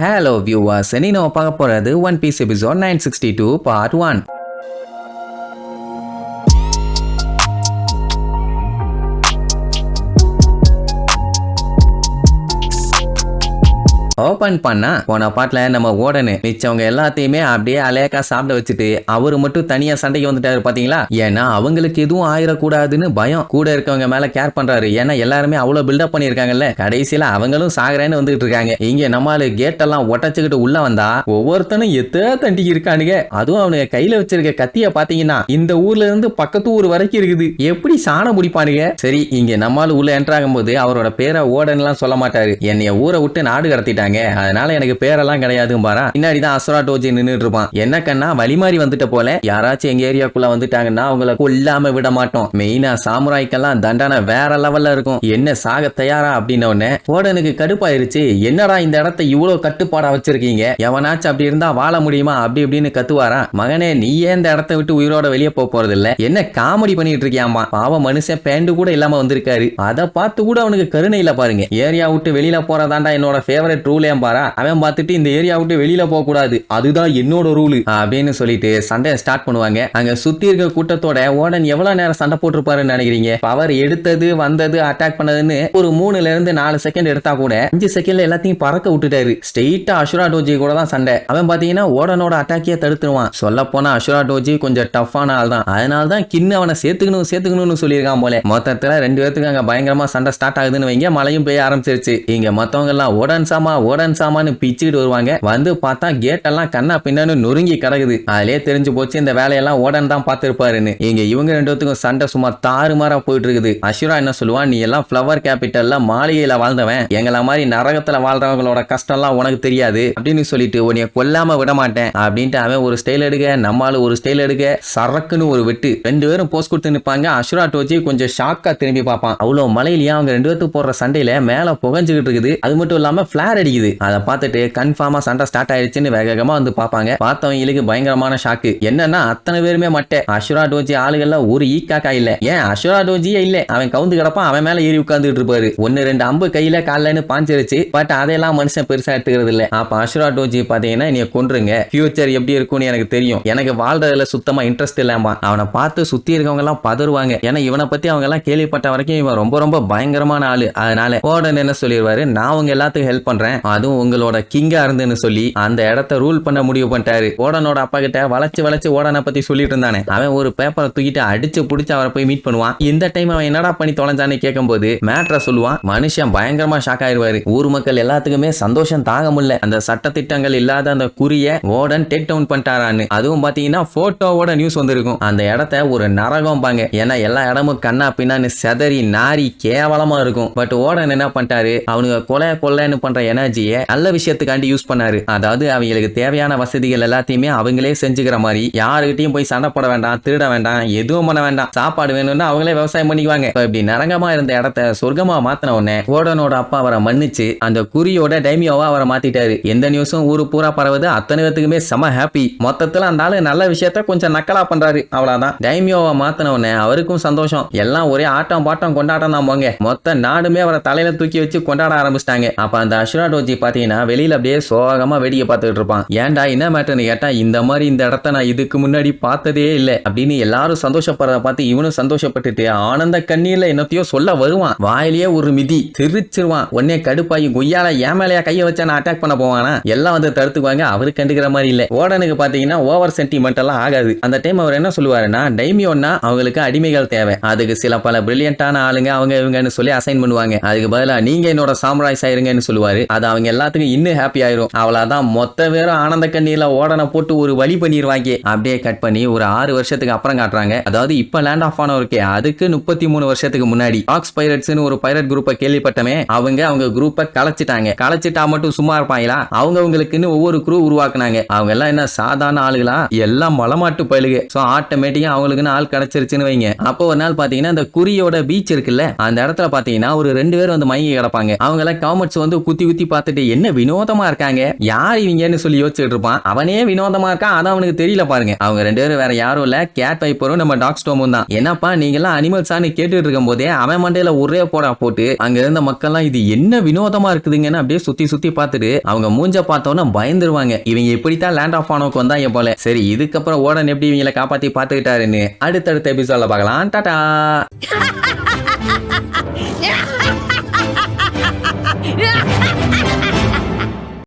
Hello viewers, இனி நம்ம பார்க்க போறது One Piece episode 962 part 1. Open பண்ணா போன பாட்டுல நம்ம ஓடனு மிச்சவங்க எல்லாத்தையுமே அப்படியே அலேக்கா சாப்பிட வச்சுட்டு அவரு மட்டும் தனியா சண்டைக்கு வந்துட்டாரு பாத்தீங்களா. ஏன்னா அவங்களுக்கு எதுவும் ஆயிடக்கூடாதுன்னு பயம். கூட இருக்கவங்க மேல கேர் பண்றாரு. ஏன்னா எல்லாருமே அவ்வளவு பில்டப் பண்ணிருக்காங்கல்ல. கடைசியில அவங்களும் சாகரேன்னு வந்துட்டு இருக்காங்க. இங்க நம்மால கேட் எல்லாம் ஒட்டச்சுக்கிட்டு உள்ள வந்தா ஒவ்வொருத்தனும் தண்டிக்கு இருக்கானுங்க. அதுவும் அவனுங்க கையில வச்சிருக்க கத்திய பாத்தீங்கன்னா இந்த ஊர்ல இருந்து பக்கத்து ஊர் வரைக்கும் இருக்குது. எப்படி சாணம் முடிப்பானுங்க. சரி, இங்க நம்மால உள்ள என்டர் ஆகும் போது அவரோட பேரை ஓடன் எல்லாம் சொல்ல மாட்டாரு. என்னைய ஊரை விட்டு நாடு கடத்திட்டாங்க, அதனால எனக்கு பேரெல்லாம் கிடையாது பாரா. பின்னாடிதான் அசுரா டோஜி நின்னுட்டு இருப்பான். என்ன கண்ணா வழி மாறி வந்துட்ட போல, யாராச்சும் எங்க ஏரியாக்குள்ள வந்துட்டாங்கன்னா அவங்கள கொல்லாம விட மாட்டோம். மெயினா சாமுராய்க்கெல்லாம் தண்டனை வேற லெவல்ல இருக்கும். என்ன சாக தயாரா அப்படின்னு உடனே ஓடனுக்கு கடுப்பாயிருச்சு. என்னடா இந்த இடத்த இவ்வளவு கட்டுப்பாடா வச்சிருக்கீங்க, எவனாச்சும் அப்படி இருந்தா வாழ முடியுமா அப்படி இப்படின்னு கத்துவாரா. மகனே, நீ ஏன் இந்த இடத்த விட்டு உயிரோட வெளியே போறது இல்ல, என்ன காமெடி பண்ணிட்டு இருக்கியாமா. பாவம் மனுஷன் பேண்டு கூட இல்லாம வந்திருக்காரு. அதை பார்த்து கூட அவனுக்கு கருணை இல்ல பாருங்க. ஏரியா விட்டு வெளியில போறதாண்டா என்னோட ஃபேவரட் ரூல் பாரா. அவன் பார்த்துட்டு இந்த ஏரியா விட்டு வெளியில போக கூடாது, அதுதான் என்னோட ரூல் அப்படின்னு சொல்லிட்டு சண்டையை ஸ்டார்ட் பண்ணுவாங்க. அங்க சுத்தி இருக்க கூட்டத்தோட ஓடன் எவ்வளவு நேரம் சண்டை போட்டிருப்பாருன்னு நினைக்கிறீங்க. பவர் எடுத்தது வந்தது அட்டாக் பண்ணதுன்னு ஒரு 3ல இருந்து 4 செகண்ட் எடுத்தா கூட 5 செகண்ட்ல எல்லாத்தையும் பறக்க விட்டுட்டாரு. ஸ்ட்ரெயிட்டா அசுரா டோஜி கூட தான் சண்டை. அவன் பாத்தீங்கன்னா ஓடனோட அட்டாக்கிய தடுத்துருவான். சொல்ல போனா அசுரா டோஜி கொஞ்சம் டஃப்பான ஆள் தான். அதனாலதான் கின்னு அவனை சேர்த்துக்கணும்னு சொல்லியிருக்கான் போல. மொத்தத்துல 2 பேருக்கு அங்க பயங்கரமா சண்டை ஸ்டார்ட் ஆகுதுன்னு வைங்க. மழையும் பெய்ய ஆரம்பிச்சிருச்சு. இங்க மத்தவங்க எல்லாம் ஓடன் சாமான்னு பிச்சுக்கிட்டு வருவாங்க. வந்து பார்த்தா கேட் எல்லாம் கண்ணா பின்னான்னு நொறுங்கி கிடக்குது. அதிலே தெரிஞ்சு போச்சு இந்த வேலையெல்லாம் ஓடன் தான் பார்த்திருப்பாருன்னு. இங்க இவங்க 2 பேத்துக்கும் சண்டை சும்மா தாறுமாறா போயிட்டு இருக்குது. அசுரா என்ன சொல்லுவான், நீ எல்லாம் ஃப்ளவர் கேபிட்டல்ல மாளிகையில வாழ்ந்தவன், எங்களை மாதிரி நரகத்துல வாழ்றவங்களோட கஷ்டம் எல்லாம் உனக்கு தெரியாது அப்படின்னு சொல்லிட்டு உன்னைய கொல்லாம விட மாட்டேன் அப்படின்ட்டு அவன் ஒரு ஸ்டைல் எடுக்க, நம்மால ஒரு ஸ்டைல் எடுக்க, சரக்குன்னு ஒரு வெட்டு. 2 பேரும் போஸ்ட் கொடுத்து நிற்பாங்க. அசுரா டோஜி கொஞ்சம் ஷாக்கா திரும்பி பார்ப்பான். அவ்வளவு மலையிலேயே அவங்க 2 பேத்துக்கு போடுற சண்டையில மேல புகஞ்சுக்கிட்டு இருக்குது. அது மட்டும் இல்லாம பிளார் அடிக்குது. அதை பார்த்துட்டு கன்ஃபார்மா சண்டை ஸ்டார்ட் ஆயிடுச்சுன்னு வேகமா வந்து பார்ப்பாங்க. பார்த்தவங்களுக்கு பயங்கரமான ஷாக்கு. என்னன்னா அத்தனை பேருமே மட்டை. அசுரா டோஜி ஆளுகள்ல ஒரு ஈக்காக்கா இல்ல. ஏன் அசுரா டோஜியே இல்ல, அவன் கவுந்து கிடப்பான். அவன் மேல ஏறி உட்கார்ந்துட்டு இருப்பாரு. 1-2 அம்பு கையில காலன்னு பாஞ்சிருச்சு. பட் அதெல்லாம் மனுஷன் பெருசா எடுத்துக்கிறது இல்ல. அப்ப அசுரா டோஜி பாத்தீங்கன்னா நீ கொன்றுங்க, ஃபியூச்சர் எப்படி இருக்கும்னு எனக்கு தெரியும், எனக்கு வாழ்றதுல சுத்தமா இன்ட்ரெஸ்ட் இல்லாம. அவனை பார்த்து சுத்தி இருக்கவங்க எல்லாம் பதறுவாங்க. ஏன்னா இவனை பத்தி அவங்க எல்லாம் கேள்விப்பட்ட வரைக்கும் இவன் ரொம்ப ரொம்ப பயங்கரமான ஆளு. அதனால ஓடன் என்ன சொல்லிடுவாரு, நான் உங்க எல்லாத்துக்கும் ஹெல்ப் பண்றேன், அதுவும் உங்களோட கிங்கா இருந்துன்னு சொல்லி அந்த இடத்த ரூல் பண்ண முடிவு பண்ணிட்டாரு. ஓடனோட அப்பா கிட்ட வளைச்சு ஓடனை பத்தி சொல்லிட்டு இருந்தானே, அவன் ஒரு பேப்பரை தூக்கிட்டு அடிச்சு புடிச்சு அவரை போய் மீட் பண்ணுவான். இந்த டைம் அவன் என்னடா பண்ணி தொலைஞ்சான்னு கேட்கும் போது மேட்ரை சொல்லுவான். மனுஷன் பயங்கரமா ஷாக் ஆயிருவாரு. ஊர் மக்கள் எல்லாத்துக்குமே சந்தோஷம் தாங்க முடியல. அந்த சட்ட திட்டங்கள் இல்லாத அந்த குறிய ஓடன் டேக் டவுன் பண்ணிட்டாரான்னு. அதுவும் பாத்தீங்கன்னா போட்டோவோட நியூஸ் வந்திருக்கும். அந்த இடத்த ஒரு நரகம் பாங்க. ஏன்னா எல்லா இடமும் கண்ணா பின்னான்னு செதறி நாரி கேவலமா இருக்கும். பட் ஓடன் என்ன பண்ணிட்டாரு, அவனுக்கு கொலைன்னு பண்ற எனர்ஜியை நல்ல விஷயத்துக்காண்டி யூஸ் பண்ணாரு. அதாவது அவங்களுக்கு தேவையான வசதிகள் எல்லாத்தையுமே அவங்களே செஞ்சுக்கிற மாதிரி, யாருக்கிட்டையும் போய் சண்டை போட வேண்டாம், திருட வேண்டாம், எதுவும் பண்ண வேண்டாம். சாப்பாடு வேணும்னா அவங்களே விவசாயம் பண்ணிக்குவாங்க. இப்படி நரகமா இருந்த இடத்த சொர்க்கமா மாத்தின உடனே ஓடனோட அப்பா அவரை மன்னிச்சு அந்த குறியோட டைமியோவா அவரை மாத்திட்டாரு. எந்த நியூஸும் ஊரு பூரா பரவுது. அத்தனை பேத்துக்குமே செம ஹாப்பி. மொத்தத்துல அந்த ஆளு நல்ல விஷயத்த கொஞ்சம் நக்கலா பண்றாரு, அவ்வளவுதான். டைமியோவா மாத்தின உடனே அவருக்கும் சந்தோஷம். எல்லாம் ஒரே ஆட்டம் பாட்டம் கொண்டாட்டம் தான் போங்க. மொத்த நாடுமே அவரை தலையில தூக்கி வச்சு கொண்டாட ஆரம்பிச்சிட்டாங்க. அப்ப அந்த அசுரா டோஜி பாத்தீங்கன்னா வெளியில அப்படியே சோகமா வேடிக்கை பார்த்துட்டு இருப்பான். ஏன்டா என்ன மேட்டர்னு கேட்டா, இந்த மாதிரி இந்த இடத்த நான் இதுக்கு முன்னாடி பார்த்ததே இல்லை அப்படின்னு எல்லாரும் சந்தோஷப்படுறத பார்த்து இவனும் சந்தோஷப்பட்டுட்டு ஆனந்த கண்ணீர்ல என்னத்தையோ சொல்ல வருவான். வாயிலேயே ஒரு மிதி தெரிச்சிருவான். உடனே கடுப்பாகி கொய்யால ஏமலையா கைய வச்சா நான் அட்டாக் பண்ண போவானா, எல்லாம் வந்து தடுத்துக்குவாங்க. அவரு கண்டுக்கிற மாதிரி இல்ல. ஓடனுக்கு பாத்தீங்கன்னா ஓவர் சென்டிமெண்ட் எல்லாம் ஆகாது. அந்த டைம் அவர் என்ன சொல்லுவாருன்னா, டைமியோன்னா அவங்களுக்கு அடிமைகள் தேவை, அதுக்கு சில பல பிரில்லியன்டான ஆளுங்க அவங்க இவங்கன்னு சொல்லி அசைன் பண்ணுவாங்க. அதுக்கு பதிலா நீங்க என்னோட சாம்ராய்ஸ் ஆயிருங்கன்னு சொல்லுவாரு. அது அவங்க எல்லாத்துக்கும் இன்னும் ஹாப்பி ஆயிரும். அவ்வளவுதான். மொத்த பேரும் ஆனந்த கண்ணீர்ல ஓடனை போட்டு ஒரு வழி பண்ணிடுவாங்க. அப்படியே கட் பண்ணி ஒரு 6 வருஷத்துக்கு அப்புறம் காட்டுறாங்க. அதாவது இப்ப லேண்ட் ஆஃப் ஆன இருக்கே, அதுக்கு 33 வருஷத்துக்கு முன்னாடி ஆக்ஸ் பைரட்ஸ்னு ஒரு பைரட் குரூப்பை கேள்விப்பட்டமே, அவங்க குரூப்பை கலைச்சிட்டாங்க. கலைச்சிட்டா மட்டும் சும்மா இருப்பாங்களா, அவங்களுக்குன்னு ஒவ்வொரு குரூ உருவாக்குனாங்க. அவங்க எல்லாம் என்ன சாதாரண ஆளுகளா, எல்லாம் மலமாட்டு பயிலுக. சோ ஆட்டோமேட்டிக்கா அவங்களுக்குன்னு ஆள் கிடைச்சிருச்சுன்னு வைங்க. அப்போ ஒரு நாள் பாத்தீங்கன்னா இந்த குறியோட பீச் இருக்குல்ல, அந்த இடத்துல பாத்தீங்கன்னா ஒரு 2 பேர் வந்து மயங்கி கிடப்பாங்க. அவங்க எல்லாம் காமெட்ஸ் வந்து குத்தி பார்த்துட்டு என்ன வினோதமா இருக்காங்க, யார் இவங்கன்னு சொல்லி யோசிச்சுட்டு இருப்பான். அவனே வினோதமா இருக்கான், அதான் அவனுக்கு தெரியல பாருங்க. அவங்க 2 பேரும் வேற யாரும் இல்ல, கேட் வைப்பரும் நம்ம டாக் ஸ்டோமும் தான். என்னப்பா நீங்க எல்லாம் அனிமல்ஸான்னு கேட்டுட்டு இருக்கும் போதே அவன் மண்டையில ஒரே போடா போட்டு அங்க இருந்த மக்கள்லாம் இது என்ன வினோதமா இருக்குதுங்கன்னு அப்படியே சுத்தி சுத்தி பார்த்துட்டு அவங்க மூஞ்ச பார்த்தோன்னா பயந்துருவாங்க. இவங்க இப்படித்தான் லேண்ட் ஆஃப் ஆனோக்கு வந்தாங்க போல. சரி இதுக்கப்புறம் ஓடன் எப்படி இவங்களை காப்பாத்தி பார்த்துக்கிட்டாருன்னு அடுத்தடுத்த எபிசோட்ல பார்க்கலாம். டாடா.